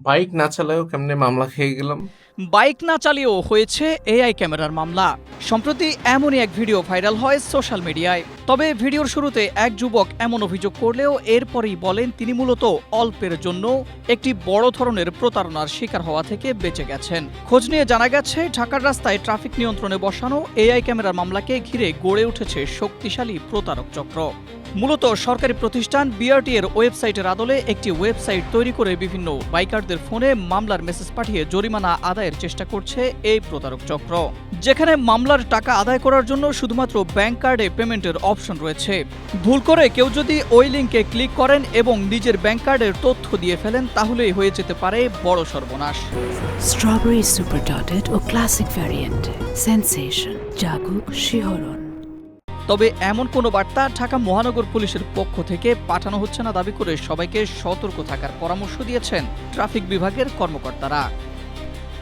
Bike না চালায়ও কেমনে মামলা খেয়ে গেলাম? বাইক না চালিয়েও হয়েছে এআই ক্যামেরার মামলা। সম্প্রতি এমনই এক ভিডিও ভাইরাল হয় সোশ্যাল মিডিয়ায়। তবে ভিডিওর শুরুতে এক যুবক এমন অভিযোগ করলেও এরপরেই বলেন তিনি মূলত অল্পের জন্য একটি বড় ধরনের প্রতারণার শিকার হওয়া থেকে বেঁচে গেছেন। খোঁজ নিয়ে জানা গেছে ঢাকার রাস্তায় ট্রাফিক নিয়ন্ত্রণে বসানো এআই ক্যামেরার মামলাকে ঘিরে গড়ে উঠেছে শক্তিশালী প্রতারক চক্র। মূলত সরকারি প্রতিষ্ঠান বিআরটি এর ওয়েবসাইটের আদলে একটি ওয়েবসাইট তৈরি করে বিভিন্ন বাইকারদের ফোনে মামলার মেসেজ পাঠিয়ে জরিমানা আদায়ের চেষ্টা করছে এই প্রতারক চক্র, যেখানে মামলার টাকা আদায় করার জন্য শুধুমাত্র ব্যাংক কার্ডে পেমেন্টের অপশন রয়েছে। ভুল করে কেউ যদি ওই লিঙ্কে ক্লিক করেন এবং নিজের ব্যাংক কার্ডের তথ্য দিয়ে ফেলেন তাহলেই হয়ে যেতে পারে বড় সর্বনাশ। স্ট্রবেরি সুপার ডটেড ও ক্লাসিক ভ্যারিয়েন্ট সেন্সেশন জাগুক শিহরণ। তবে এমন কোনো বার্তা ঢাকা মহানগর পুলিশের পক্ষ থেকে পাঠানো হচ্ছে না দাবি করে সবাইকে সতর্ক থাকার পরামর্শ দিয়েছেন ট্রাফিক বিভাগের কর্মকর্তারা।